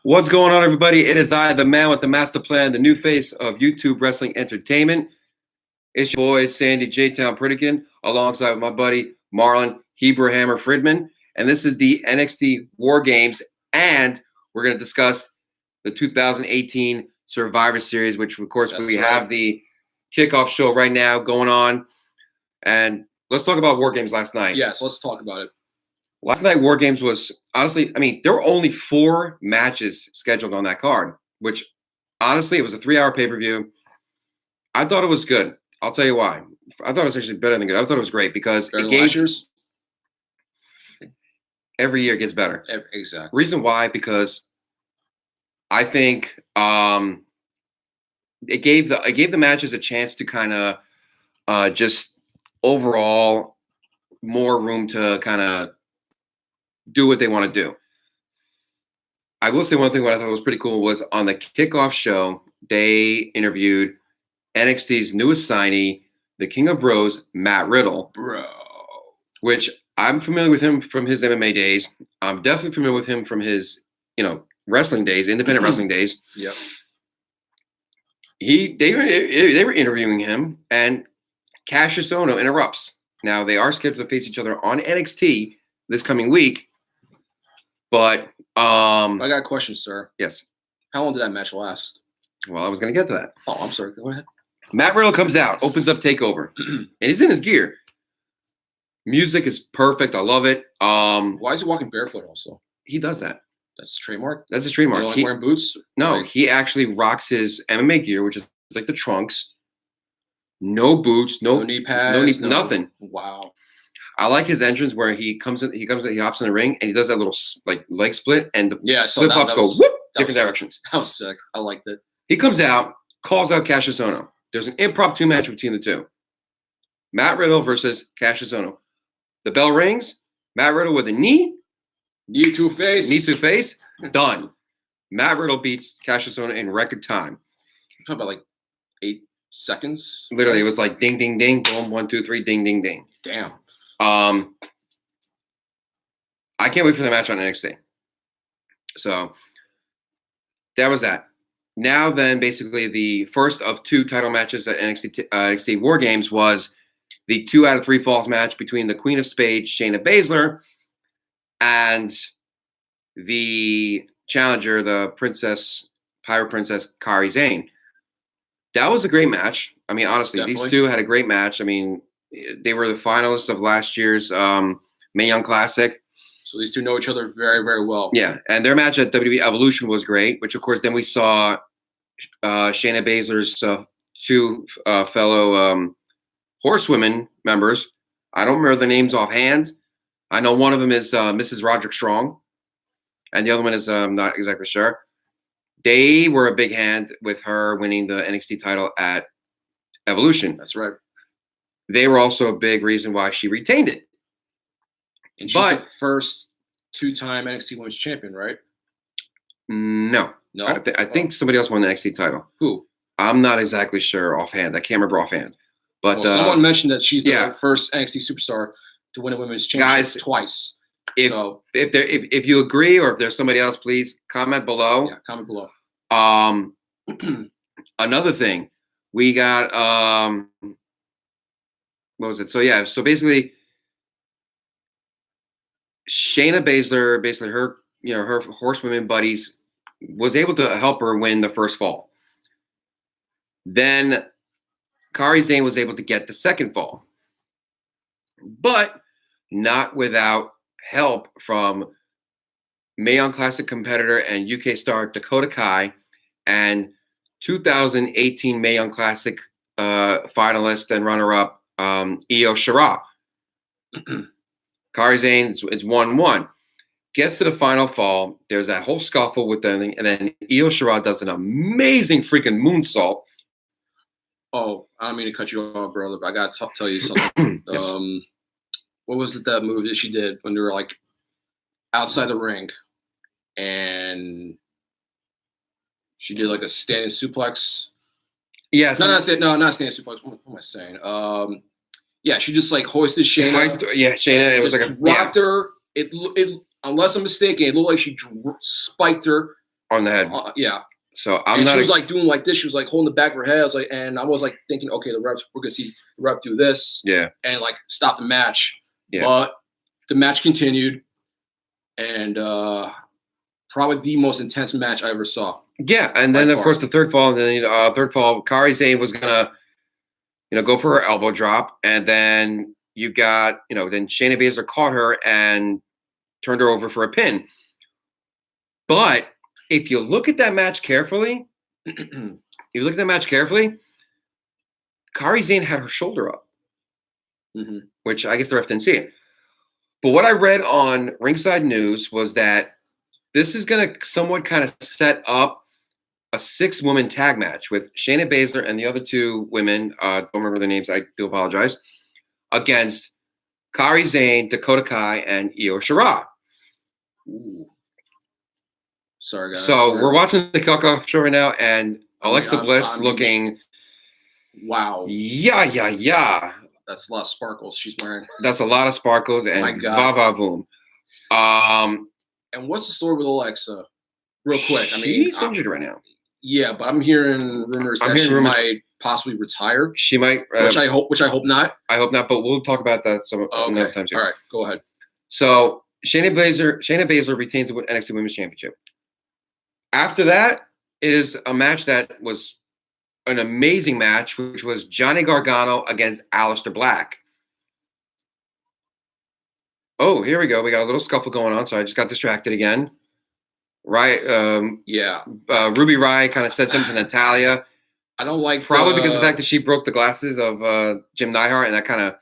What's going on, everybody? It is I, the man with the master plan, the new face of YouTube Wrestling Entertainment. It's your boy, Sandy J-Town Pritikin, alongside my buddy, Marlon Hebrew Hammer Friedman. And this is the NXT WarGames, and we're going to discuss the 2018 Survivor Series, which, of course, we have the kickoff show right now going on. And let's talk about WarGames last night. Yes, let's talk about it. Last night, WarGames was, honestly, there were only 4 matches scheduled on that card, which, honestly, it was a 3-hour pay-per-view. I thought it was good. I'll tell you why. I thought it was actually better than good. I thought it was great because it gave years. Every year gets better. Exactly. Reason why, because I think it gave the matches a chance to kind of just overall more room to kind of do what they want to do. I will say one thing what I thought was pretty cool was on the kickoff show, they interviewed NXT's newest signee, the King of Bros, Matt Riddle. Bro. Which I'm familiar with him from his MMA days. I'm definitely familiar with him from his, wrestling days, independent wrestling days. Yep. They were interviewing him, and Cassius Ohno interrupts. Now, they are scheduled to face each other on NXT this coming week. But I got a question, sir. Yes. How long did that match last? Well, I was going to get to that. Oh, I'm sorry. Go ahead. Matt Riddle comes out, opens up TakeOver, and he's in his gear. Music is perfect. I love it. Why is he walking barefoot also? He does that. That's his trademark? That's his trademark. You don't like wearing boots? No, he actually rocks his MMA gear, which is like the trunks. No boots, no knee pads, nothing. Wow. I like his entrance where he hops in the ring and he does that little like leg split and the flip-flops go whoop different directions. That was sick. I liked it. He comes out, calls out Cassius Ohno. There's an impromptu match between the two. Matt Riddle versus Cassius Ohno. The bell rings. Matt Riddle with a knee. Knee to face. Done. Matt Riddle beats Cassius Ohno in record time. Talking about like 8 seconds. Literally, it was like ding, ding, ding, boom, 1, 2, 3, ding, ding, ding. Damn. I can't wait for the match on NXT. So that was that. Now then, basically, the first of 2 title matches at NXT WarGames was the 2 out of 3 falls match between the Queen of Spades, Shayna Baszler, and the challenger, the Pirate Princess, Kairi Sane. That was a great match. Honestly, Definitely. These 2 had a great match. They were the finalists of last year's Mae Young Classic. So these 2 know each other very, very well. Yeah, and their match at WWE Evolution was great, which, of course, then we saw Shayna Baszler's 2 fellow horsewomen members. I don't remember the names offhand. I know one of them is Mrs. Roderick Strong, and the other one is I'm not exactly sure. They were a big hand with her winning the NXT title at Evolution. That's right. They were also a big reason why she retained it. And she's the first 2-time NXT Women's Champion, right? No. I think somebody else won the NXT title. Who? I'm not exactly sure offhand. I can't remember offhand. But someone mentioned that she's the first NXT superstar to win a women's championship twice. If you agree or if there's somebody else, please comment below. Yeah, comment below. Another thing, we got what was it? So basically, Shayna Baszler, basically her horsewomen buddies, was able to help her win the first fall. Then Kairi Sane was able to get the second fall, but not without help from Mae Young Classic competitor and UK star Dakota Kai and 2018 Mae Young Classic finalist and runner-up Io Shirai. Kairi Sane, it's 1-1. Gets to the final fall. There's that whole scuffle with them, and then Io Shirai does an amazing freaking moonsault. Oh, I don't mean to cut you off, brother, but I got to tell you something. Yes. What was it, that move that she did when they were like outside the ring and she did like a standing suplex? Yes. Not standing suplex. What am I saying? Yeah, she just like hoisted Shayna. Shayna. It was like dropped her. It unless I'm mistaken, it looked like she spiked her on the head. Yeah. So she was like doing like this. She was like holding the back of her head. I was like, and I was like thinking, okay, we're gonna see the ref do this, and like stop the match. Yeah. But the match continued, and probably the most intense match I ever saw. Yeah, and then of course the third fall, and then Kairi Sane was gonna, go for her elbow drop, and then you got, then Shayna Baszler caught her and turned her over for a pin. But if you look at that match carefully, Kairi Sane had her shoulder up, which I guess the ref didn't see it. But what I read on Ringside News was that this is going to somewhat kind of set up a 6-woman tag match with Shayna Baszler and the other 2 women, don't remember their names, I do apologize, against Kairi Sane, Dakota Kai, and Io Shirai. Ooh. Sorry, guys. So we're watching the kickoff show right now, and Alexa Bliss looking... Wow. Yeah. That's a lot of sparkles she's wearing. That's a lot of sparkles, and va-va-voom. And what's the story with Alexa? Real quick. She's injured right now. Yeah, but I'm hearing rumors that she might possibly retire. She might, which I hope not. I hope not, but we'll talk about that another time too. All right, go ahead. So Shayna Baszler retains the NXT Women's Championship. After that, it is a match that was an amazing match, which was Johnny Gargano against Aleister Black. Oh, here we go. We got a little scuffle going on, so I just got distracted again. Right? Ruby Riott kind of said something to Natalya. I don't like probably because of the fact that she broke the glasses of Jim Neidhart, and that kind of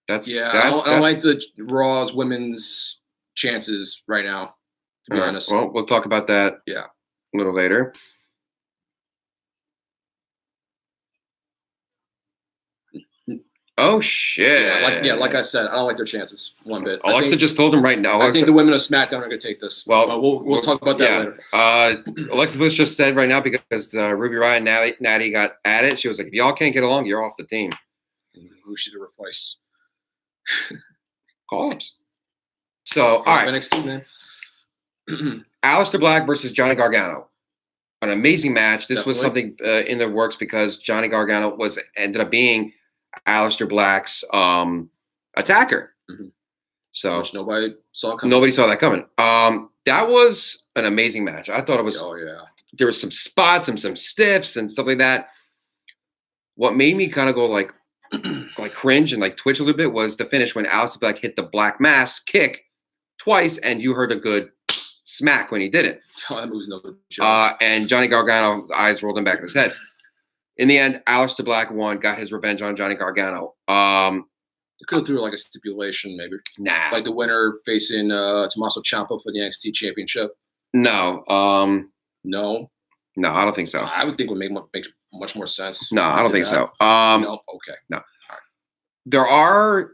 I don't like the Raw's women's chances right now. To be honest, well, we'll talk about that. Yeah, a little later. Oh shit! Yeah, like I said, I don't like their chances one bit. Alexa just told him right now. I think the women of SmackDown are going to take this. Well, we'll talk about that later. Alexa Bliss just said right now because Ruby Riott and Natty got at it. She was like, "If y'all can't get along, you're off the team." Who should have replaced? Call-ups. So, all right, NXT man. Aleister Black versus Johnny Gargano. An amazing match. This was something in the works because Johnny Gargano ended up being Aleister Black's attacker. So which nobody saw coming. Nobody saw that coming. That was an amazing match. I thought it was. Oh yeah. There was some spots and some stiffs and stuff like that. What made me kind of go like cringe and like twitch a little bit was the finish when Aleister Black hit the Black Mass kick twice, and you heard a good smack when he did it. Oh, that move's no good job. And Johnny Gargano, eyes rolled in back of his head. In the end, Aleister Black won, got his revenge on Johnny Gargano. They could have threw like a stipulation, maybe. Nah. Like the winner facing Tommaso Ciampa for the NXT Championship. No. No. No, I don't think so. I would think it would make much more sense. No, I don't think so. No. Okay. No. All right. There are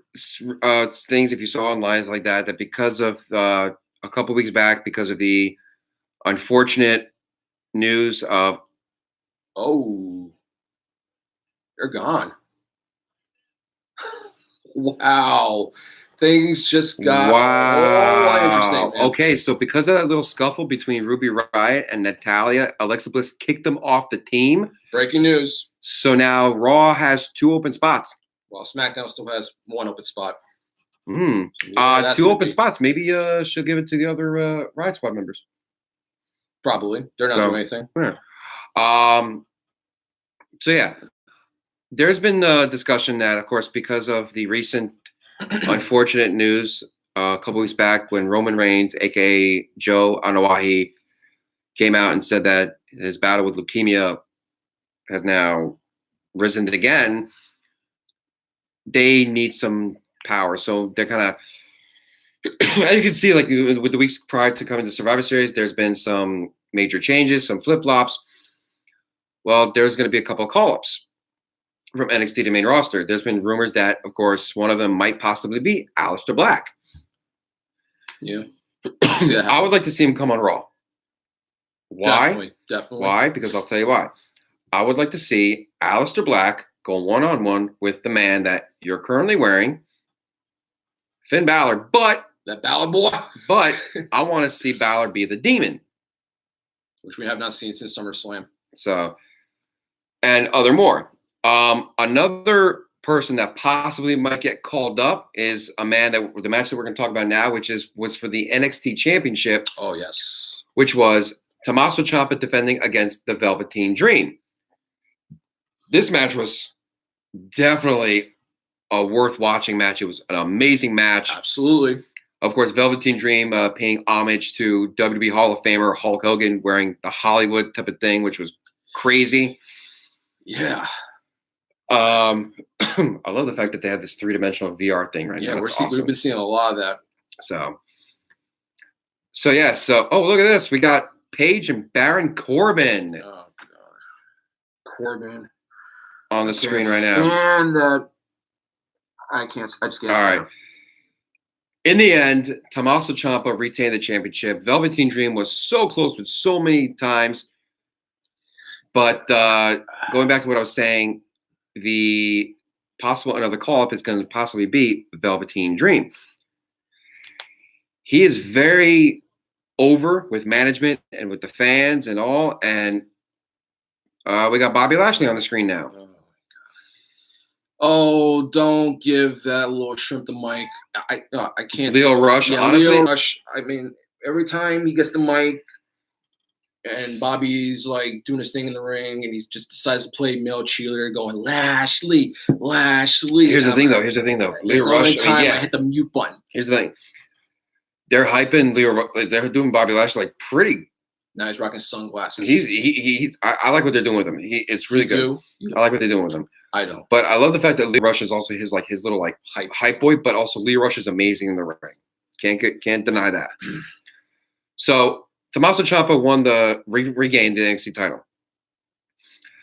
things, if you saw online like that because of a couple weeks back, because of the unfortunate news of. Oh. They're gone. Wow. Things just got interesting. Man. Okay, so because of that little scuffle between Ruby Riott and Natalya, Alexa Bliss kicked them off the team. Breaking news. So now Raw has 2 open spots. Well, SmackDown still has 1 open spot. 2 open spots. Maybe she'll give it to the other Riott Squad members. Probably. They're not doing anything. Yeah. So yeah. There's been discussion that, of course, because of the recent unfortunate news a couple weeks back when Roman Reigns, a.k.a. Joe Anoa'i, came out and said that his battle with leukemia has now risen again, they need some power. So they're kind of, as you can see, like with the weeks prior to coming to Survivor Series, there's been some major changes, some flip-flops. Well, there's going to be a couple of call-ups from NXT to main roster. There's been rumors that, of course, one of them might possibly be Aleister Black. Yeah. I would like to see him come on Raw. Why? Definitely. Why? Because I'll tell you why. I would like to see Aleister Black go one-on-one with the man that you're currently wearing, Finn Balor. But that Balor boy. But I want to see Balor be the demon. which we have not seen since SummerSlam. So, and other more. Another person that possibly might get called up is a man that the match that we're going to talk about now, was for the NXT Championship. Oh yes, which was Tommaso Ciampa defending against the Velveteen Dream. This match was definitely a worth watching match. It was an amazing match. Absolutely. Of course, Velveteen Dream paying homage to WWE Hall of Famer Hulk Hogan, wearing the Hollywood type of thing, which was crazy. Yeah. I love the fact that they have this 3-dimensional VR thing right now. That's awesome. We've been seeing a lot of that. So yeah. So, oh, look at this. We got Paige and Baron Corbin. Oh, God. Corbin. On the screen right now. And I just can't. All right. In the end, Tommaso Ciampa retained the championship. Velveteen Dream was so close with so many times. But going back to what I was saying, the possible another call-up is going to possibly be Velveteen Dream. He is very over with management and with the fans and all. And we got Bobby Lashley on the screen now. Oh, don't give that little shrimp the mic. I can't. Leo Rush, yeah, honestly. Leo Rush, I mean, every time he gets the mic and Bobby's like doing his thing in the ring and he just decides to play male cheerleader going, Lashley. Here's the thing, though. Leo Rush, I hit the mute button. Here's the thing. They're hyping Leo. They're doing Bobby Lashley like pretty. Now he's rocking sunglasses. I like what they're doing with him. It's really good. I like what they're doing with him. I don't. But I love the fact that Leo Rush is also his little like hype boy. But also Leo Rush is amazing in the ring. Can't deny that. So Tommaso Ciampa regained the NXT title.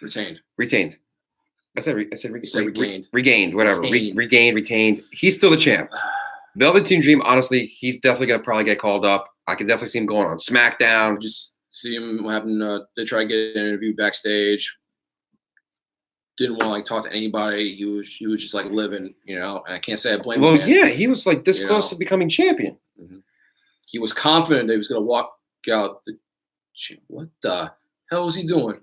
Retained. I said regained. Regained. Whatever. Retained. He's still the champ. Velveteen Dream, honestly, he's definitely gonna probably get called up. I can definitely see him going on SmackDown. Just see him having to try to get an interview backstage. Didn't want to like talk to anybody. He was just like living, And I can't say I blame him. Well, yeah, he was like this close to becoming champion. Mm-hmm. He was confident that he was gonna walk out. What the hell was he doing?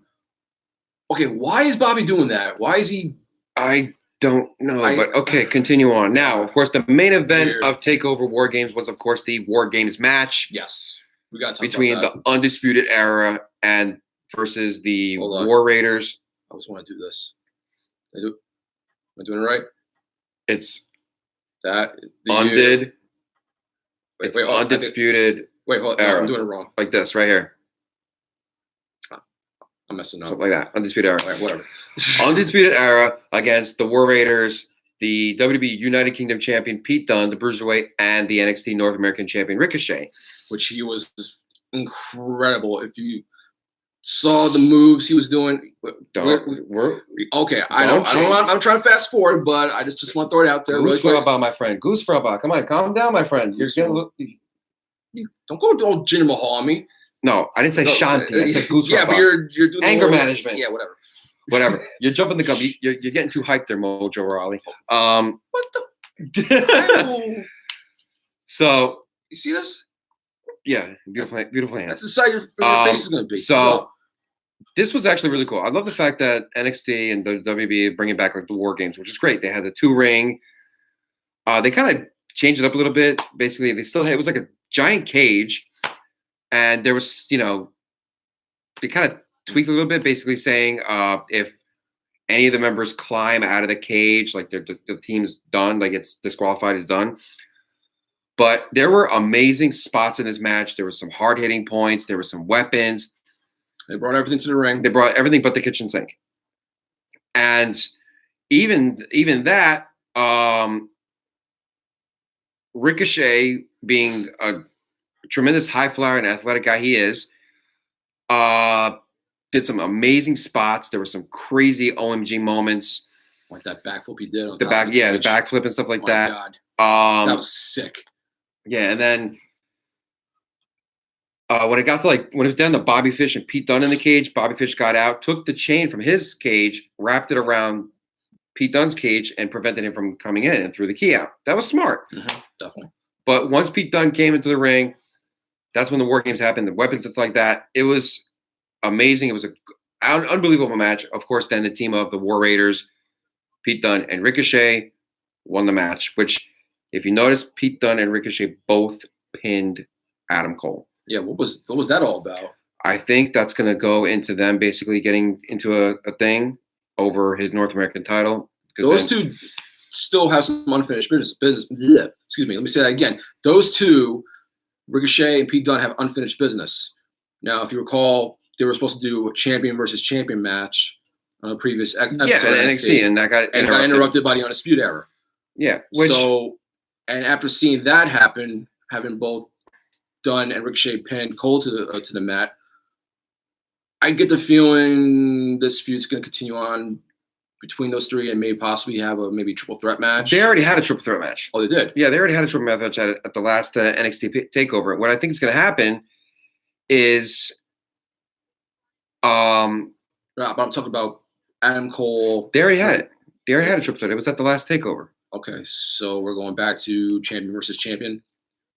Okay, why is Bobby doing that? Why is he? I don't know, but okay, continue on. Now, of course, the main event of TakeOver WarGames was, of course, the WarGames match. Yes, we got to talk between about that. The Undisputed Era and versus the War Raiders. I just want to do this. Am I doing it right? It's that Undisputed. Hold on. Era. I'm doing it wrong. Like this, right here. I'm messing up. Something like that. Undisputed Era. All right, whatever. Undisputed Era against the War Raiders, the WWE United Kingdom Champion Pete Dunne, the Bruiserweight, and the NXT North American Champion Ricochet. Which he was incredible. If you saw the moves he was doing. Okay, I know. I'm trying to fast forward, but I just want to throw it out there. Goose Fraba, my friend. Goose Fraba. Come on, calm down, my friend. You're getting a little... Don't go all Jinder Mahal on me. No, I didn't say Shanti. I said Goose Fraba. Yeah, but you're doing anger management. Yeah, whatever. Whatever. You're jumping the gun. You're getting too hyped there, Mojo Rawley. What the? So you see this? Yeah, beautiful hand. That's the side your face is going to be. So this was actually really cool. I love the fact that NXT and the WWE are bringing back like the WarGames, which is great. They had the 2-ring. They kind of changed it up a little bit. Basically, it was like a giant cage, and there was they kind of tweaked a little bit, basically saying if any of the members climb out of the cage, like the team's done, like it's disqualified, is done. But there were amazing spots in this match. There were some hard-hitting points. There were some weapons. They brought everything to the ring. They brought everything but the kitchen sink. And even that, Ricochet, being a tremendous high flyer and athletic guy he is, did some amazing spots. There were some crazy OMG moments. Like that backflip he did. The backflip and stuff like that. God. That was sick. Yeah, and then when it was down to Bobby Fish and Pete Dunne in the cage, Bobby Fish got out, took the chain from his cage, wrapped it around Pete Dunne's cage, and prevented him from coming in and threw the key out. That was smart. Mm-hmm, definitely. But once Pete Dunne came into the ring, that's when the WarGames happened, the weapons and stuff like that. It was amazing. It was an unbelievable match. Of course, then the team of the War Raiders, Pete Dunne and Ricochet, won the match, which, if you notice, Pete Dunne and Ricochet both pinned Adam Cole. Yeah, what was that all about? I think that's going to go into them basically getting into a thing over his North American title. Those two still have some unfinished business. Bleh, excuse me. Let me say that again. Those two, Ricochet and Pete Dunne, have unfinished business. Now, if you recall, they were supposed to do a champion versus champion match on a previous episode. Yeah, and NXT, and that got interrupted by the Undisputed Era. Yeah. And after seeing that happen, having both Dunne and Ricochet pin Cole to the mat, I get the feeling this feud's going to continue on between those three and maybe possibly have a triple threat match. They already had a triple threat match. Oh, they did? Yeah, they already had a triple threat match at the last NXT takeover. What I think is going to happen is, but I'm talking about Adam Cole. They already had it. They already had a triple threat. It was at the last takeover. Okay, so we're going back to champion versus champion.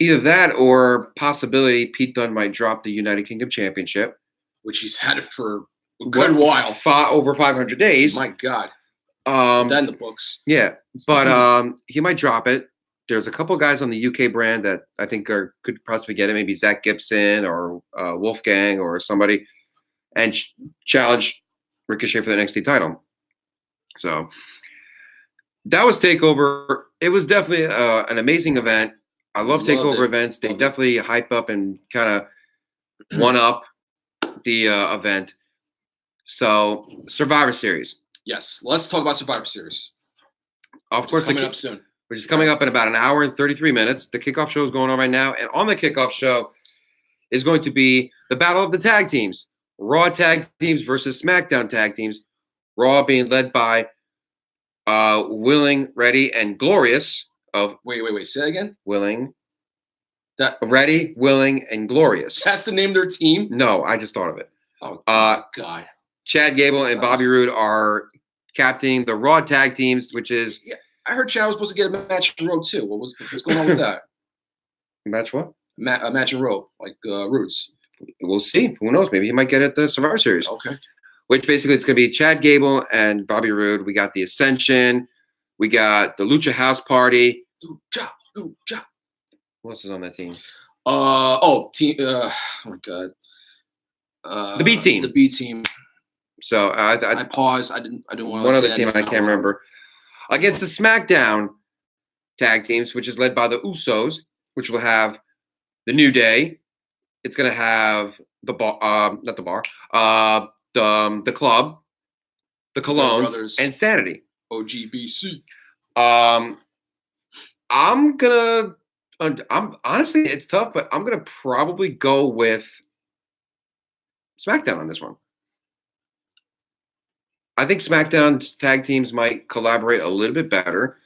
Either that or possibility Pete Dunne might drop the United Kingdom Championship, which he's had it for a good while. Over 500 days. My God. That in the books. Yeah, but he might drop it. There's a couple guys on the UK brand that I think could possibly get it. Maybe Zach Gibson or Wolfgang or somebody, and challenge Ricochet for the NXT title. So that was TakeOver. It was definitely an amazing event. I love TakeOver events. They definitely hype up and kind of one up the event. So Survivor Series. Yes, let's talk about Survivor Series. Of course, coming up soon. Which is coming up in about an hour and 33 minutes. The kickoff show is going on right now, and on the kickoff show is going to be the battle of the tag teams: Raw tag teams versus SmackDown tag teams. Raw being led by Willing, Ready, and Glorious. Wait. Say that again. Ready, Willing, and Glorious. That's the name of their team? No, I just thought of it. Oh, God. Chad Gable and Bobby Roode are captaining the Raw tag teams, which is... Yeah, I heard Chad was supposed to get a match in Raw, too. What's going on with that? Match what? A match in Raw, like Roode's. We'll see. Who knows? Maybe he might get it at the Survivor Series. Okay. Which basically it's going to be Chad Gable and Bobby Roode. We got the Ascension. We got the Lucha House Party. Lucha. Who else is on that team? Team. Oh my God. The B team. The B team. So I paused. I didn't want to. One other team I can't remember. Against the SmackDown tag teams, which is led by the Usos, which will have the New Day. It's going to have the Club, the Colognes, and Sanity. OGBC. I'm honestly, it's tough, but I'm gonna probably go with SmackDown on this one. I think SmackDown's tag teams might collaborate a little bit better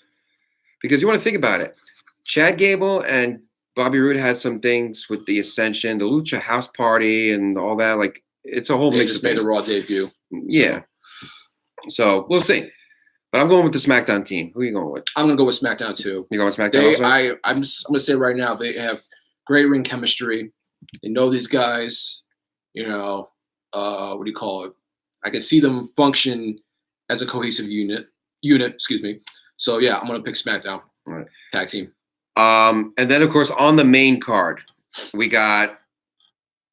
because you want to think about it. Chad Gable and Bobby Roode had some things with the Ascension, the Lucha House Party, and all that. Like, it's a whole mix of things. Made the Raw debut. Yeah. So we'll see. But I'm going with the SmackDown team. Who are you going with? I'm going to go with SmackDown too. You going with SmackDown also? I'm going to say right now, they have great ring chemistry. They know these guys. You know, what do you call it? I can see them function as a cohesive unit. Excuse me. So yeah, I'm going to pick SmackDown. All right. Tag team. And then of course on the main card, we got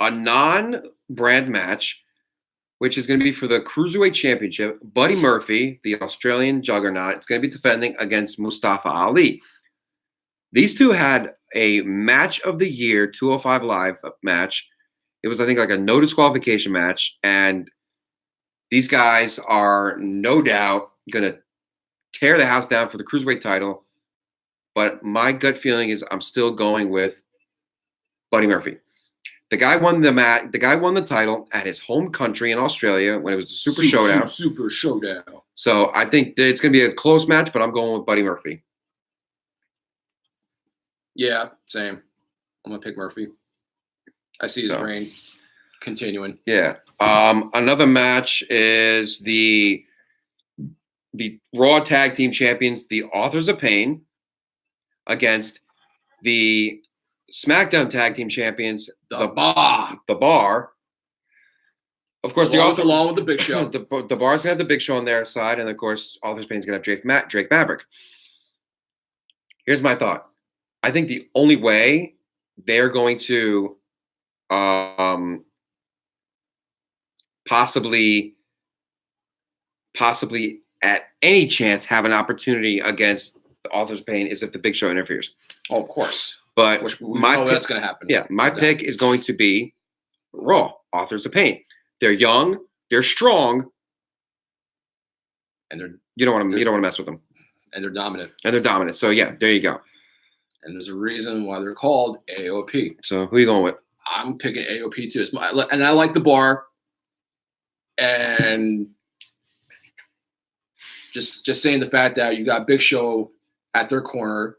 a non-brand match, which is going to be for the Cruiserweight Championship. Buddy Murphy, the Australian juggernaut, is going to be defending against Mustafa Ali. These two had a match of the year 205 Live match. It was, I think, like a no disqualification match. And these guys are no doubt going to tear the house down for the Cruiserweight title. But my gut feeling is I'm still going with Buddy Murphy. The guy won the title at his home country in Australia when it was the Super Showdown. Super Showdown. So I think that it's going to be a close match, but I'm going with Buddy Murphy. Yeah, same. I'm going to pick Murphy. I see his reign continuing. Yeah. Another match is the Raw Tag Team Champions, the Authors of Pain, against the SmackDown Tag Team Champions, The Bar. Of course, along with the Big Show. The Bar's gonna have the Big Show on their side, and of course, Authors Pain's gonna have Drake Maverick. Here's my thought. I think the only way they're going to possibly at any chance have an opportunity against the Authors Pain is if the Big Show interferes. Oh, of course. But we know that's going to happen. Yeah, my pick is going to be Raw, Authors of Pain. They're young, they're strong, and you don't want to mess with them. And they're dominant. So yeah, there you go. And there's a reason why they're called AOP. So who are you going with? I'm picking AOP too. And I like the Bar. And just saying the fact that you got Big Show at their corner,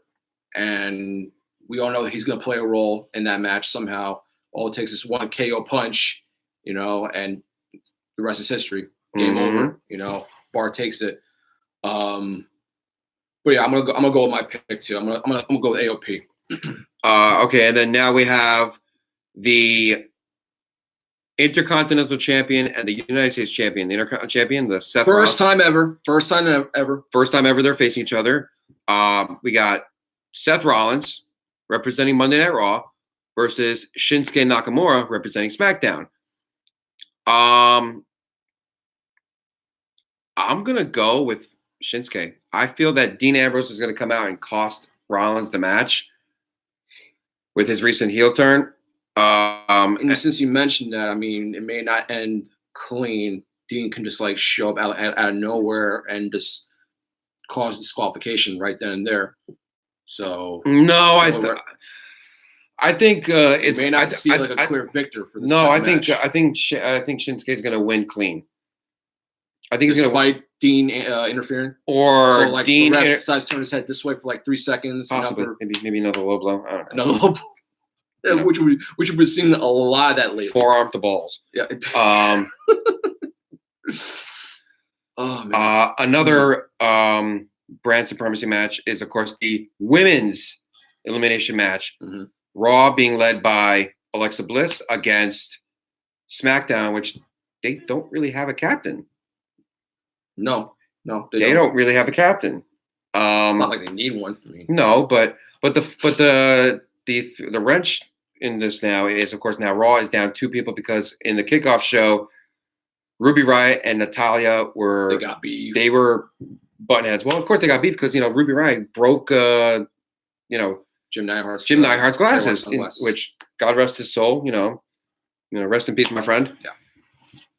and we all know that he's going to play a role in that match somehow. All it takes is one KO punch, and the rest is history. Game over. Bar takes it. But yeah, I'm gonna go with my pick too. I'm gonna go with AOP. Okay, and then now we have the Intercontinental Champion and the United States Champion. The Intercontinental Champion, the Seth Rollins. First time ever They're facing each other. We got Seth Rollins representing Monday Night Raw versus Shinsuke Nakamura representing SmackDown. I'm gonna go with Shinsuke. I feel that Dean Ambrose is going to come out and cost Rollins the match with his recent heel turn. And since you mentioned that, I mean, it may not end clean. Dean can just show up out of nowhere and just cause disqualification right then and there. So no, I think it may not see a clear victor for this. No, I think Shinsuke is going to win clean. I think despite Dean interfering, or Dean decides to turn his head this way for 3 seconds. Possibly, maybe another low blow. I don't know. Another low blow. Yeah, which we've been seeing a lot of that lately. Forearm to balls. Yeah. Oh man. Another brand supremacy match is, of course, the women's elimination match. Mm-hmm. Raw being led by Alexa Bliss against SmackDown, which they don't really have a captain. No, they don't really have a captain. Not like they need one. I mean. No, but the wrench in this now is, of course, now Raw is down 2 people because in the kickoff show, Ruby Riott and Natalya they got beef. They were button heads. Well, of course they got beef because Ruby Riott broke Jim Neidhart's glasses, which God rest his soul. Rest in peace, my friend. Yeah.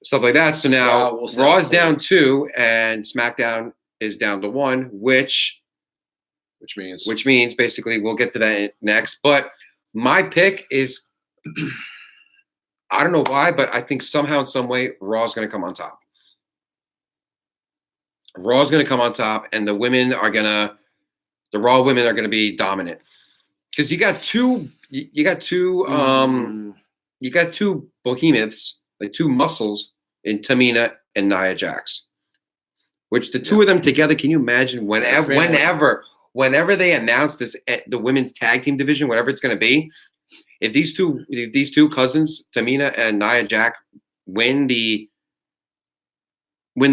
Stuff like that. So now Raw is down 2 and SmackDown is down to 1, which means basically we'll get to that next. But my pick is, I don't know why, but I think somehow in some way Raw is going to come on top. Raw is going to come on top, and the Raw women are going to be dominant because you got two behemoths, 2 muscles in Tamina and Nia Jax, which the 2 of them together. Can you imagine whenever they announce this, the women's tag team division, whatever it's going to be, if these two cousins, Tamina and Nia Jax, win the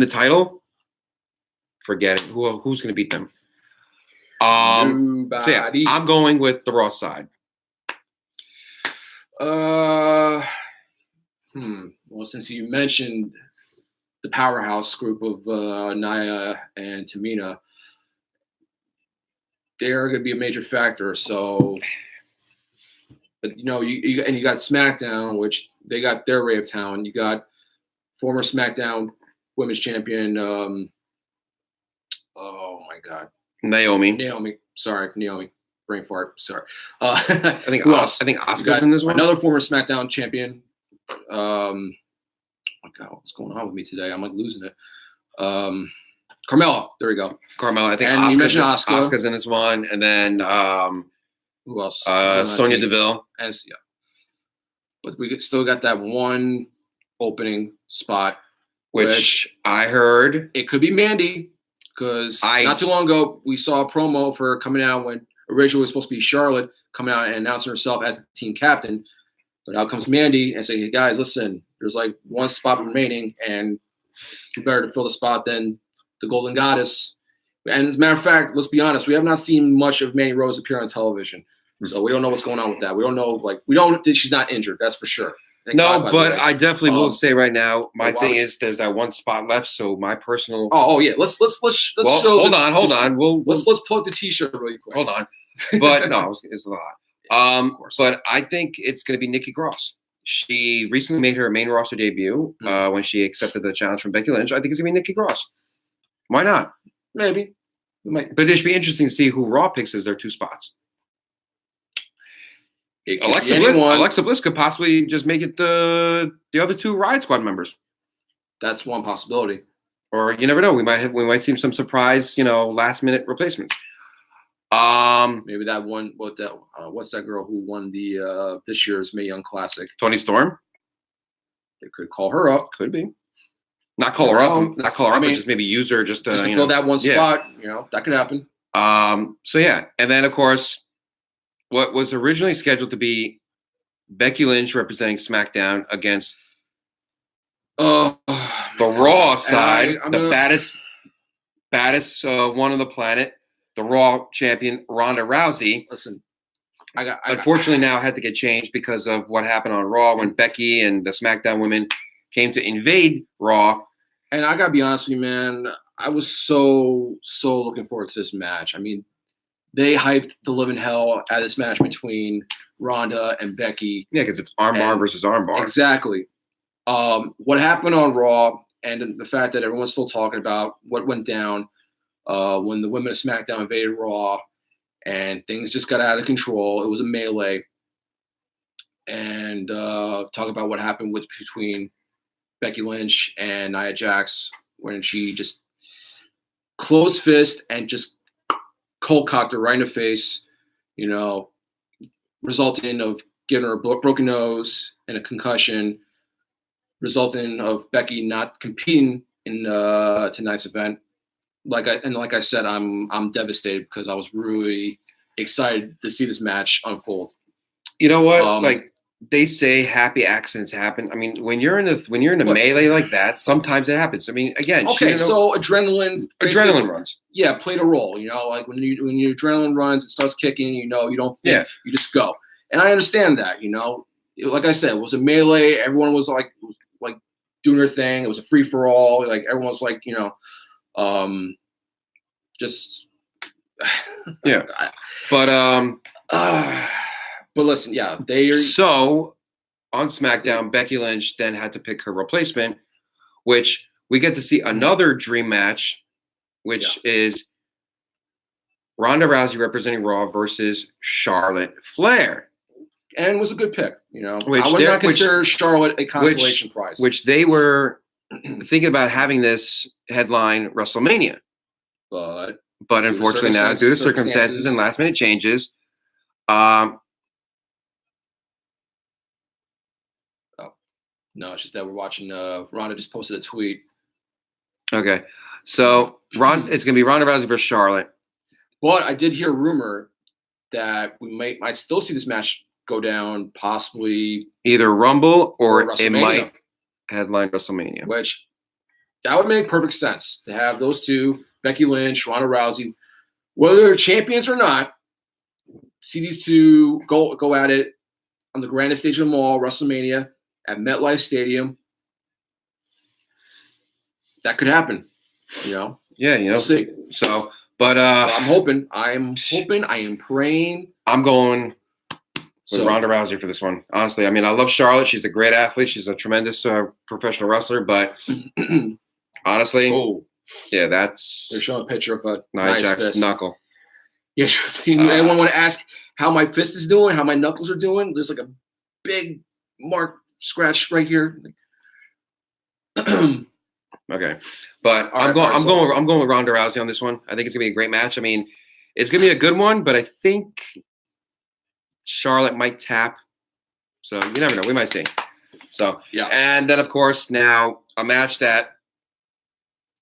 title, forget it. Who's going to beat them? So yeah, I'm going with the Raw side. Well, since you mentioned the powerhouse group of Nia and Tamina, they are going to be a major factor. So, but you got SmackDown, which they got their Ray of Town. You got former SmackDown Women's Champion. Oh my God, Naomi. Sorry, Naomi. Brain fart. Sorry. I think Asuka's in this one. Another former SmackDown champion. Oh my God, what's going on with me today? I'm losing it. Carmella. There we go. Carmella. I think Asuka's in this one, and then who else? Sonya Deville. Yeah. But we still got that one opening spot, which I heard it could be Mandy, because not too long ago we saw a promo for coming out when originally it was supposed to be Charlotte coming out and announcing herself as the team captain. But out comes Mandy and saying, hey guys, listen, There's like one spot remaining, and better to fill the spot than the Golden Goddess. And as a matter of fact, let's be honest, we have not seen much of Mandy Rose appear on television. So we don't know what's going on with that. We don't know, we don't think she's not injured. That's for sure. No, but I definitely will say right now, my thing is there's that one spot left. So my personal. Oh yeah. Let's well, show. Hold on. Let's plug the T-shirt really quick. Hold on. But no, it's a lot. But I think it's going to be Nikki Cross. She recently made her main roster debut when she accepted the challenge from Becky Lynch. I think it's going to be Nikki Cross. Why not? Maybe. We might. But it should be interesting to see who Raw picks as their 2 spots. Alexa Bliss could possibly just make it the other 2 Riot Squad members. That's one possibility. Or you never know. We might see some surprise, last minute replacements. Maybe that one. What's that girl who won the this year's Mae Young Classic? Toni Storm. They could call her up. Could be. Not call her up. But just maybe use her just to fill that one spot. That could happen. So yeah, and then of course, what was originally scheduled to be Becky Lynch representing SmackDown against the Raw side, the baddest one on the planet, the Raw champion Ronda Rousey. Listen, unfortunately now had to get changed because of what happened on Raw when Becky and the SmackDown women came to invade Raw. And I gotta be honest with you, man, I was so looking forward to this match. I mean, they hyped the living hell out of this match between Ronda and Becky. Yeah, because it's armbar versus armbar. Exactly. What happened on Raw and the fact that everyone's still talking about what went down when the women of SmackDown invaded Raw and things just got out of control. It was a melee. And talk about what happened between Becky Lynch and Nia Jax when she just closed fist and just cold cocked her right in the face, resulting of giving her a broken nose and a concussion, resulting of Becky not competing in tonight's event. Like I said, I'm devastated because I was really excited to see this match unfold. You know what? They say happy accidents happen. I mean, when you're in a melee like that, sometimes it happens. I mean, again, so adrenaline runs. Yeah, played a role. Like when your adrenaline runs, it starts kicking. You don't think, you just go. And I understand that. Like I said, it was a melee. Everyone was like doing their thing. It was a free for all. Like everyone was like, just yeah. But listen, yeah, so on SmackDown, Becky Lynch then had to pick her replacement, which we get to see another dream match, which is Ronda Rousey representing Raw versus Charlotte Flair. And was a good pick, I would not consider Charlotte a consolation prize. Which they were thinking about having this headline WrestleMania. But unfortunately now, due to circumstances and last minute changes, no, it's just that we're watching. Ronda just posted a tweet. Okay, so it's going to be Ronda Rousey versus Charlotte. But I did hear a rumor that we might still see this match go down, possibly either Rumble or it might headline WrestleMania. Which that would make perfect sense to have those two, Becky Lynch, Ronda Rousey, whether they're champions or not. See these two go at it on the grandest stage of them all, WrestleMania. At MetLife Stadium, that could happen. Yeah, we'll see. So, but I'm hoping. I am praying. I'm going with Ronda Rousey for this one. Honestly, I mean, I love Charlotte. She's a great athlete. She's a tremendous professional wrestler. But honestly, they're showing a picture of a Nia Jax's knuckle. Yeah, anyone want to ask how my fist is doing? How my knuckles are doing? There's like a big mark. Scratch right here. Okay, but I'm going with Ronda Rousey on this one. I think it's gonna be a great match. I mean, it's gonna be a good one, but I think Charlotte might tap. So you never know. We might see. So yeah, and then of course now a match that,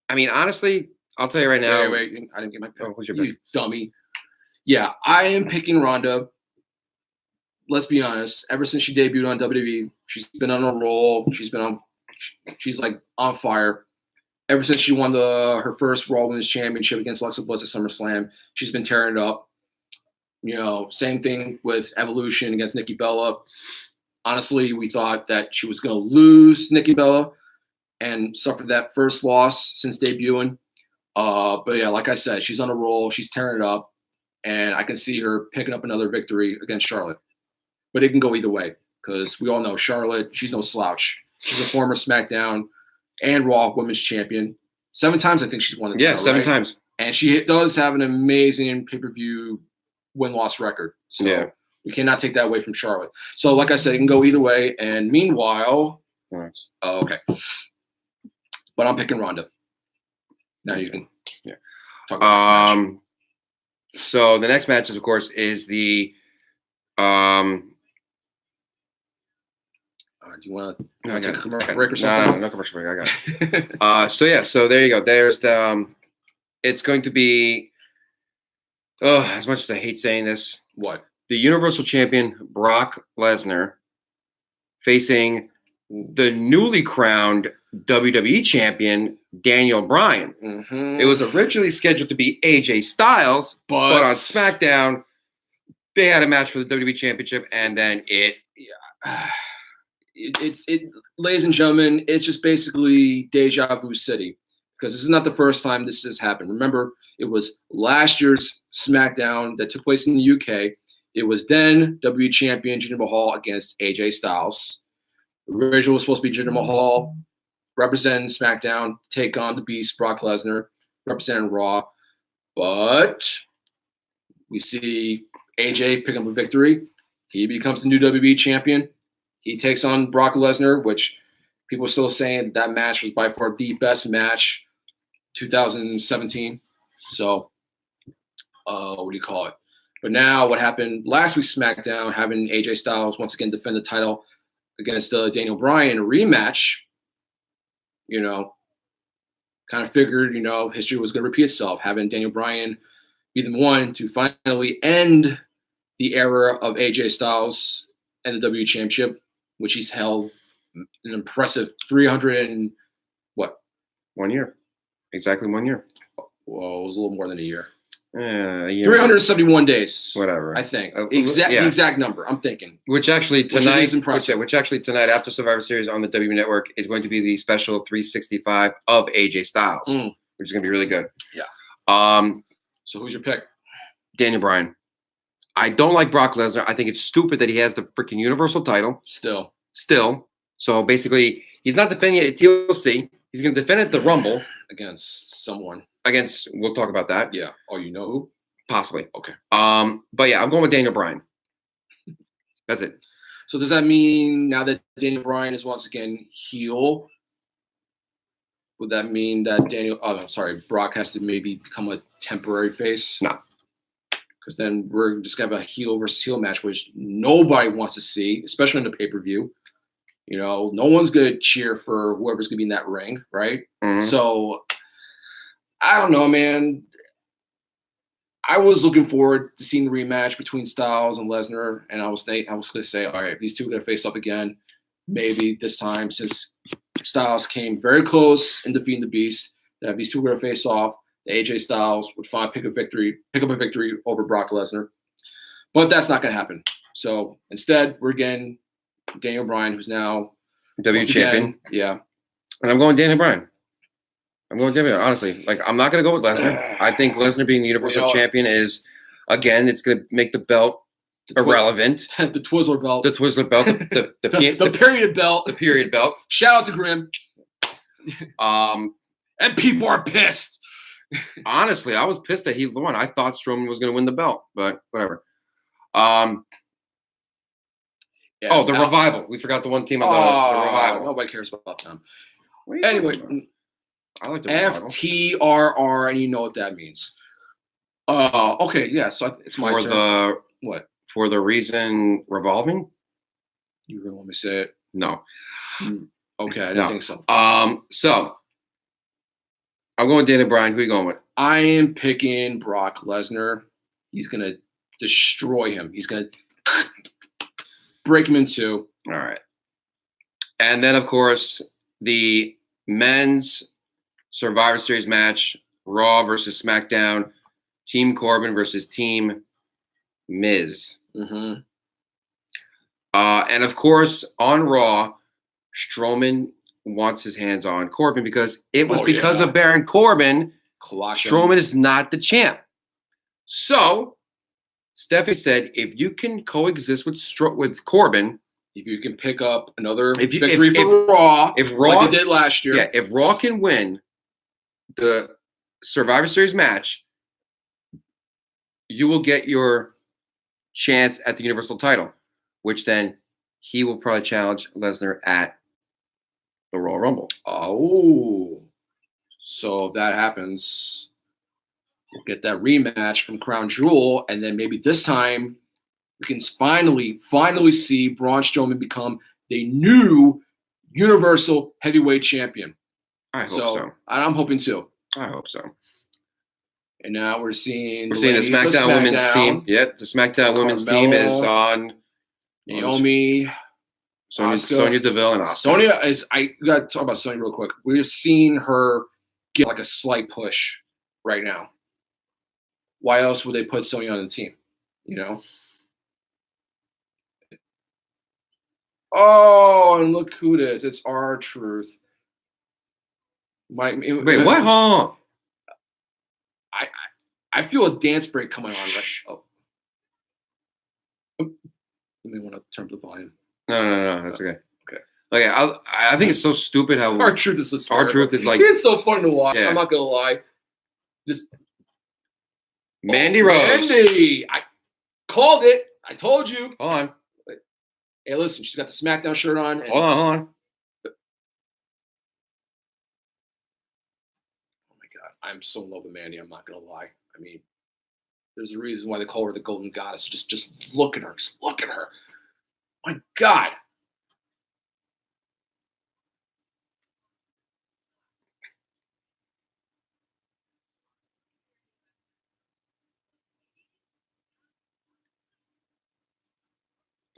I mean, honestly, I'll tell you right now. Wait, I didn't get my pick. What's your pick? You dummy. Yeah, I am picking Ronda. let's be honest. Ever since she debuted on WWE, she's been on a roll. She's like on fire. Ever since she won her first Raw Women's Championship against Alexa Bliss at SummerSlam, she's been tearing it up. Same thing with Evolution against Nikki Bella. Honestly, we thought that she was going to lose Nikki Bella and suffered that first loss since debuting. But yeah, like I said, she's on a roll. She's tearing it up. And I can see her picking up another victory against Charlotte. But it can go either way because we all know Charlotte, she's no slouch. She's a former SmackDown and Raw Women's Champion. 7 times I think she's won the title. Yeah, 7 times. And she does have an amazing pay-per-view win-loss record. So we cannot take that away from Charlotte. So like I said, it can go either way. And meanwhile, okay. But I'm picking Ronda. Now you can talk about the next match. So the next match, of course, is the do you want to take a commercial break or something? No commercial break. I got it. So there you go. There's the it's going to be as much as I hate saying this, what? The Universal Champion Brock Lesnar facing the newly crowned WWE Champion Daniel Bryan. Mm-hmm. It was originally scheduled to be AJ Styles, but on SmackDown, they had a match for the WWE Championship, and then ladies and gentlemen, it's just basically deja vu city because this is not the first time this has happened. Remember, it was last year's SmackDown that took place in the UK. It was then WWE Champion Jinder Mahal against AJ Styles. The original was supposed to be Jinder Mahal representing SmackDown, take on the Beast Brock Lesnar, representing Raw. But we see AJ pick up a victory. He becomes the new WWE Champion. He takes on Brock Lesnar, which people are still saying that match was by far the best match 2017. So, what do you call it? But now what happened last week's SmackDown, having AJ Styles once again defend the title against Daniel Bryan rematch, kind of figured, history was going to repeat itself, having Daniel Bryan be the one to finally end the era of AJ Styles and the WWE Championship, which he's held an impressive 300 and what? 1 year. Exactly 1 year. Well, it was a little more than a year. A year. 371 days. Whatever. I think. The exact number, I'm thinking. Which actually tonight, after Survivor Series on the WWE Network is going to be the special 365 of AJ Styles, which is going to be really good. Yeah. So who's your pick? Daniel Bryan. I don't like Brock Lesnar. I think it's stupid that he has the freaking Universal title. Still. So basically, he's not defending it at TLC. He's going to defend it at the Rumble. Against someone. We'll talk about that. Yeah. Oh, you know who? Possibly. Okay. But yeah, I'm going with Daniel Bryan. That's it. So does that mean now that Daniel Bryan is once again heel, would that mean that Brock has to maybe become a temporary face? No. Because then we're just going to have a heel versus heel match, which nobody wants to see, especially in the pay-per-view. No one's going to cheer for whoever's going to be in that ring, right? Mm-hmm. So, I don't know, man. I was looking forward to seeing the rematch between Styles and Lesnar, and I was going to say, all right, these two are going to face up again. Maybe this time, since Styles came very close in defeating the Beast, that these two are going to face off. The AJ Styles would finally pick up a victory over Brock Lesnar. But that's not going to happen. So instead, we're getting Daniel Bryan, who's now WWE Champion. Yeah. And I'm going Daniel Bryan. Honestly. Like, I'm not going to go with Lesnar. I think Lesnar being the Universal Champion is, again, it's going to make the belt irrelevant. The Twizzler belt. The Twizzler belt. The period belt. The period belt. Shout out to Grim. And people are pissed. Honestly, I was pissed that he won. I thought Strowman was going to win the belt, but whatever. The Revival. We forgot the one team on the Revival. Nobody cares about them. Anyway, I like the Revival. FTRR, and you know what that means. Okay, yeah. So it's my turn. What? For the reason revolving. You really want me to say it? No. Okay, I didn't think so. So I'm going with Daniel Bryan. Who are you going with? I am picking Brock Lesnar. He's gonna destroy him. He's gonna break him in two. All right. And then, of course, the men's Survivor Series match, Raw versus SmackDown, Team Corbin versus Team Miz. Mm-hmm. And, of course, on Raw, Strowman wants his hands on Corbin because it was because of Baron Corbin, Strowman is not the champ. So Stephanie said, if you can coexist with Corbin, if you can pick up another victory for Raw, like they did last year. Yeah, if Raw can win the Survivor Series match, you will get your chance at the Universal title, which then he will probably challenge Lesnar at the Royal Rumble. Oh, so if that happens, we'll get that rematch from Crown Jewel, and then maybe this time we can finally see Braun Strowman become the new Universal Heavyweight Champion. I hope so. I'm hoping too. I hope so. And now we're seeing the SmackDown women's team. Yep, the SmackDown women's team is on Naomi, Sonya Deville, and Asuka. Sonya is. We got to talk about Sonya real quick. We're seeing her get like a slight push right now. Why else would they put Sonya on the team? You know. Oh, and look who it is. It's R-Truth. Wait, what? Huh? I feel a dance break coming on. Oh. You may want to turn up the volume. No. That's okay. Okay. I think it's so stupid how R-Truth is hysterical. R-Truth is like. It's so fun to watch. Yeah. I'm not gonna lie. Just Mandy Rose. Mandy, I called it. I told you. Hold on. Hey, listen. She's got the SmackDown shirt on. Hold on. I'm so in love with Mandy. I'm not gonna lie. I mean, there's a reason why they call her the Golden Goddess. Just look at her. Just look at her. My God.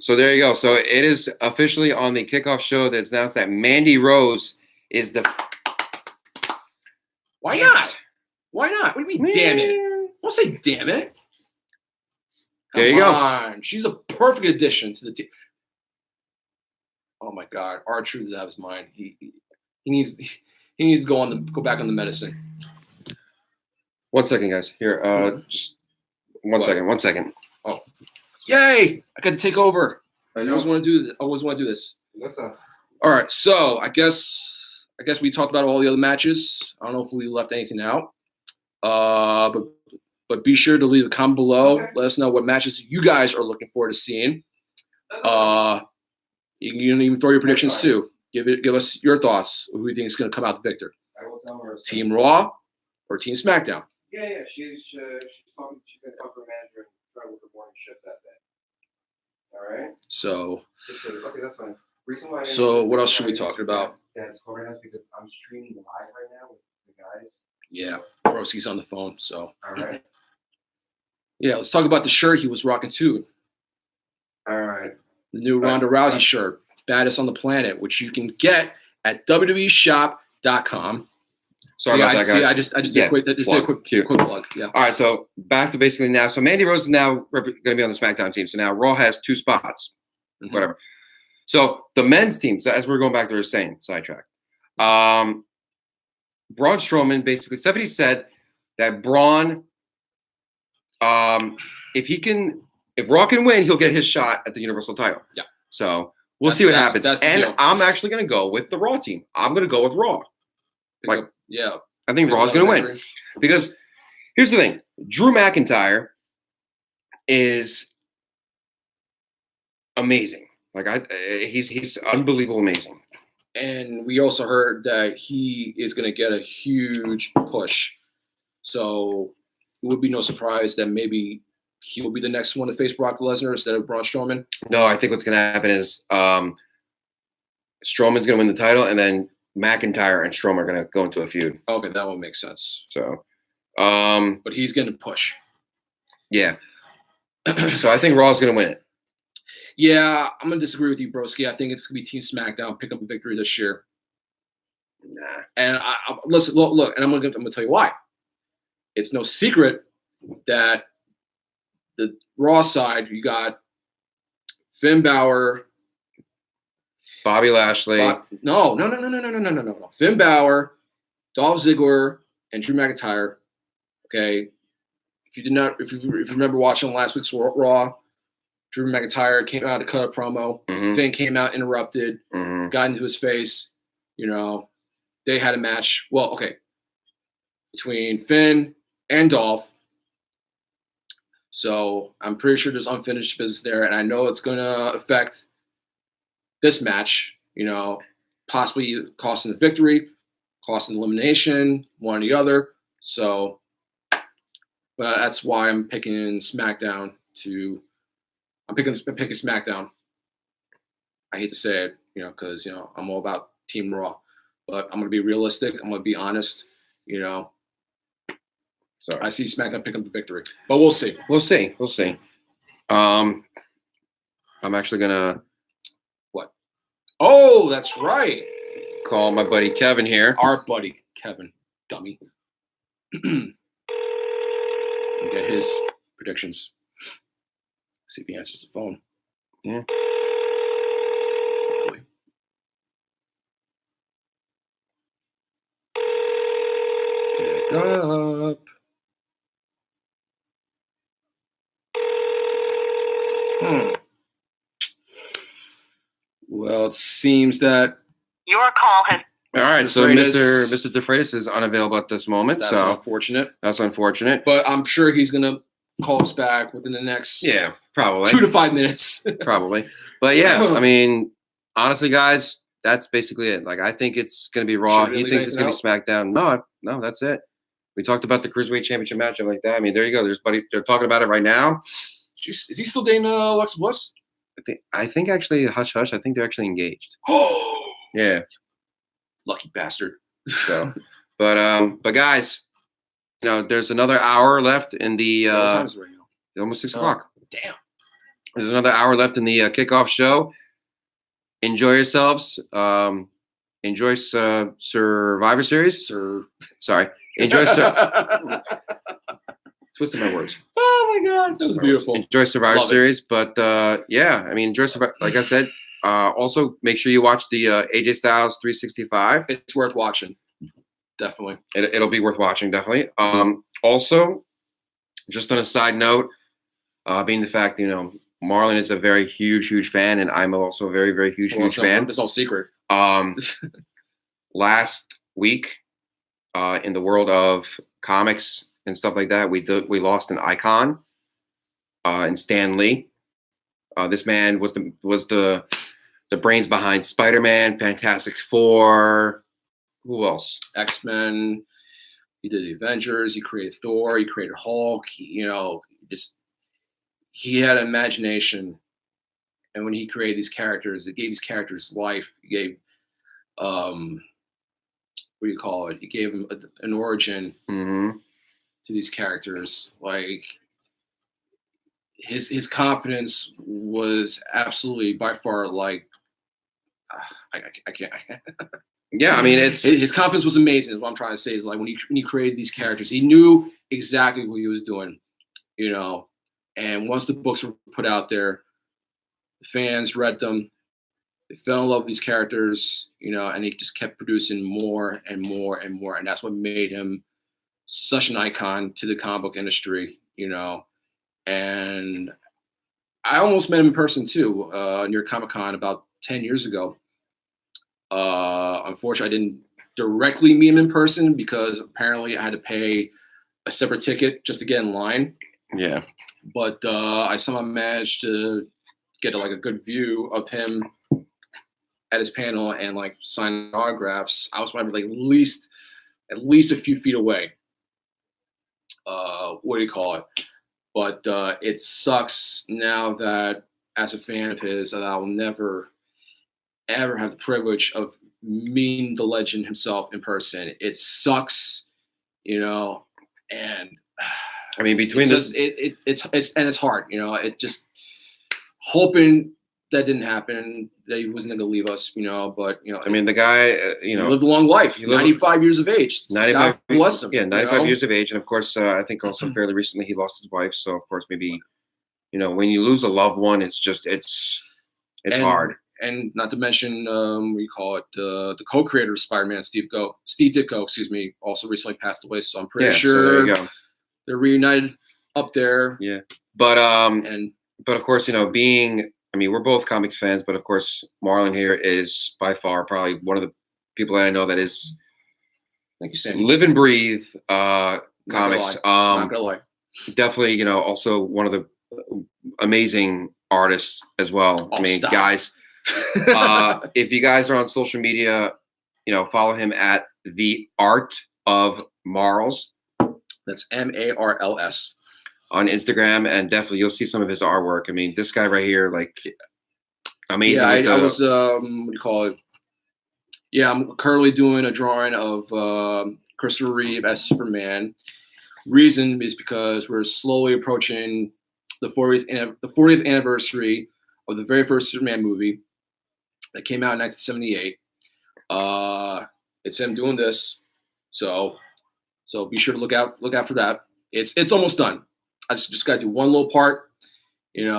So there you go. So it is officially on the kickoff show that's announced that Mandy Rose is the. Why not? Why not? What do you mean, damn it? Don't say damn it. There you go. She's a perfect addition to the team. Oh my God, R-Truth is out of his mind. He needs to go back on the medicine. 1 second, guys. Here, just 1 second. 1 second. Oh, yay! I got to take over. I always want to do this. What's up? All right, so I guess we talked about all the other matches. I don't know if we left anything out. But be sure to leave a comment below. Okay. Let us know what matches you guys are looking forward to seeing. You can even throw your predictions too. Give us your thoughts. Who you think is going to come out the victor? I will tell her. Team Raw or Team SmackDown? Yeah. She's talking. She's going to talk to her manager and try to work the morning shift that day. All right. So. Okay, that's fine. So what else should we talk about? That's right now because I'm streaming live right now with the guys. Yeah, Broski's on the phone. So. All right. Yeah, let's talk about the shirt he was rocking too. All right. The new Ronda Rousey shirt, baddest on the planet, which you can get at www.shop.com. Sorry about that, guys. I just did a quick plug. Yeah. All right, so back to basically now. So Mandy Rose is now going to be on the SmackDown team. So now Raw has 2 spots, whatever. So the men's team, so as we're going back to our same sidetrack, Braun Strowman basically, Stephanie said that Braun, if Raw can win, he'll get his shot at the Universal title. Yeah. So we'll see what happens. And I'm actually going to go with the Raw team. I'm going to go with Raw. I think Raw's going to win. Because here's the thing. Drew McIntyre is amazing. He's unbelievable amazing. And we also heard that he is going to get a huge push. So it would be no surprise that maybe he will be the next one to face Brock Lesnar instead of Braun Strowman. No, I think what's going to happen is Strowman's going to win the title, and then McIntyre and Strowman are going to go into a feud. Okay, that would make sense. So, but he's going to push. Yeah. So I think Raw's going to win it. Yeah, I'm gonna disagree with you, broski. I think it's gonna be Team SmackDown pick up a victory this year. Nah. And I listen, look, and I'm gonna tell you why. It's no secret that the Raw side, you got Finn Balor, Bobby Lashley. No. Finn Balor, Dolph Ziggler, and Drew McIntyre. Okay, if you remember watching last week's Raw, Drew McIntyre came out to cut a promo. Mm-hmm. Finn came out, interrupted, got into his face. You know, they had a match. Well, okay, between Finn and Dolph. So I'm pretty sure there's unfinished business there, and I know it's going to affect this match. You know, possibly costing the victory, costing elimination, one or the other. So, but that's why I'm picking SmackDown I'm picking SmackDown. I hate to say it, you know, because, you know, I'm all about Team Raw. But I'm going to be realistic. I'm going to be honest, you know. So I see SmackDown picking up the victory. But we'll see. We'll see. I'm actually going to... What? Oh, that's right. Call my buddy Kevin here. Our buddy Kevin. Dummy. And get his predictions. See if he answers the phone. Yeah. Hopefully. Pick up. Well, it seems that your call has. All right, so Mr. DeFreitas is unavailable at this moment. That's so unfortunate. That's unfortunate. But I'm sure he's gonna call us back within the next probably 2 to 5 minutes. Probably. But yeah, I mean, honestly, guys, that's basically it. Like, I think it's gonna be Raw. He thinks it's gonna be SmackDown. No, that's it. We talked about the Cruiserweight Championship matchup like that. I mean, there you go. They're talking about it right now. Jeez, is he still dating Alexa Bliss? I think actually, hush. I think they're actually engaged. Oh, yeah. Lucky bastard. So, but guys, you know, there's another hour left in the what time is it right now? Almost 6 o'clock. Damn. There's another hour left in the kickoff show. Enjoy yourselves. Enjoy Survivor Series. Sorry. Enjoy. Twisting my words. Oh my God, that was beautiful. Enjoy Survivor Series, but yeah, I mean, enjoy Survivor. Like I said. Also, make sure you watch the AJ Styles 365. It's worth watching. Definitely. It'll be worth watching, definitely. Also, just on a side note, being the fact, you know, Marlon is a very huge fan, and I'm also a very, very huge fan. It's all secret. Last week, in the world of comics and stuff like that, we lost an icon in Stan Lee. This man was the brains behind Spider-Man, Fantastic Four. Who else? X-Men. He did the Avengers. He created Thor. He created Hulk. He had an imagination, and when he created these characters, it gave these characters life. He gave, what do you call it? He gave them an origin to these characters. Like, his confidence was absolutely by far like I can't. Yeah, I mean, his confidence was amazing. Is what I'm trying to say is like when he created these characters, he knew exactly what he was doing, you know. And once the books were put out there, the fans read them, they fell in love with these characters, you know, and he just kept producing more and more and more, and that's what made him such an icon to the comic book industry, you know. And I almost met him in person too, near Comic-Con about 10 years ago. Unfortunately, I didn't directly meet him in person because apparently I had to pay a separate ticket just to get in line. Yeah. But I somehow managed to get a good view of him at his panel and like sign autographs. I was probably like at least a few feet away. What do you call it? But it sucks now that as a fan of his that I will never ever have the privilege of meeting the legend himself in person. It sucks, you know, and I mean, between it's hard, you know. It just hoping that didn't happen. That he wasn't going to leave us, But I mean, the guy, he lived a long life. He lived 95 years of age. 95. God bless him. Yeah, 95 years of age, and of course, I think also fairly recently he lost his wife. So of course, maybe when you lose a loved one, it's hard. And not to mention, we call it the co-creator of Spider-Man, Steve Ditko, also recently passed away. So I'm pretty sure so there you go. They're reunited up there. Yeah, but of course, we're both comics fans, but of course, Marlon here is by far probably one of the people that I know that is, like you said, live and breathe comics. Not gonna lie. Definitely, also one of the amazing artists as well. Guys, if you guys are on social media, follow him at The Art of Marls. That's Marls. On Instagram, and definitely you'll see some of his artwork. I mean, this guy right here, like, amazing. Yeah, I was what do you call it? Yeah, I'm currently doing a drawing of Christopher Reeve as Superman. Reason is because we're slowly approaching the 40th anniversary of the very first Superman movie that came out in 1978. It's him doing this, so be sure to look out for that. It's almost done. I just got to do one little part, and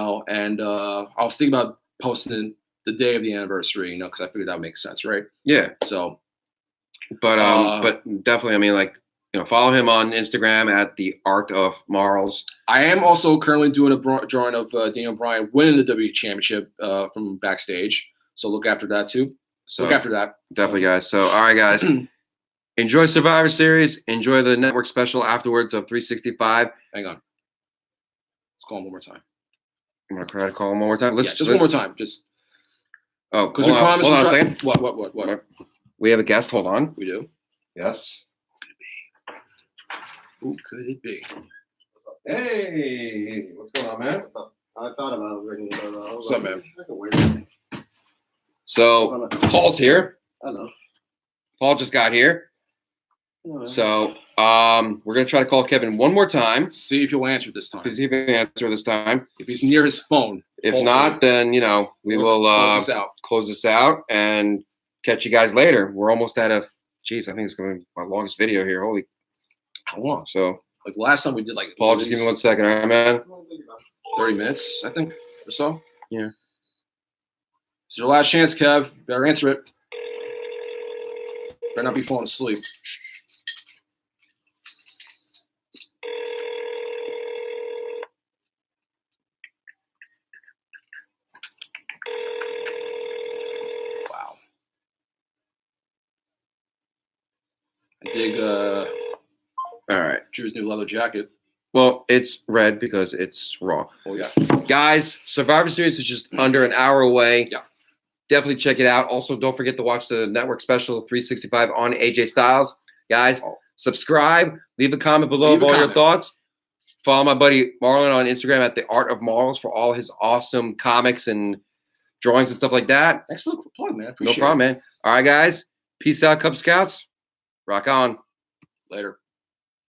I was thinking about posting the day of the anniversary, because I figured that would make sense, right? Yeah. So, but definitely, follow him on Instagram at The Art of Marls. I am also currently doing a drawing of Daniel Bryan winning the WWE Championship from backstage. So look after that too. Look after that. Definitely, guys. So, all right, guys. Enjoy Survivor Series. Enjoy the network special afterwards of 365. Hang on. Let's call him one more time. I'm going to try to call him one more time. Just one more time. Oh, because we promised. Hold on a second. What? We have a guest. Hold on. We do? Yes. Who could it be? Hey, what's going on, man? I thought about ringing the bell. What's up, man? So, Paul's here. I know. Paul just got here. So, we're going to try to call Kevin one more time. See if he'll answer this time. See if he'll answer this time. If he's near his phone. If not, then, we will close this out and catch you guys later. We're almost at I think it's going to be my longest video here. Holy. How long? So, like last time we did Paul, just give me 1 second. All right, man? 30 minutes, I think, or so. Yeah. It's your last chance, Kev. Better answer it. Better not be falling asleep. Wow. I dig all right. Drew's new leather jacket. Well, it's red because it's raw. Oh, yeah. Guys, Survivor Series is just under an hour away. Yeah. Definitely check it out. Also, don't forget to watch the network special 365 on AJ Styles. Guys, subscribe. Leave a comment below of all your thoughts. Follow my buddy Marlon on Instagram at The Art of Marls for all his awesome comics and drawings and stuff like that. Thanks for the plug, man. No problem, man. All right, guys. Peace out, Cub Scouts. Rock on. Later.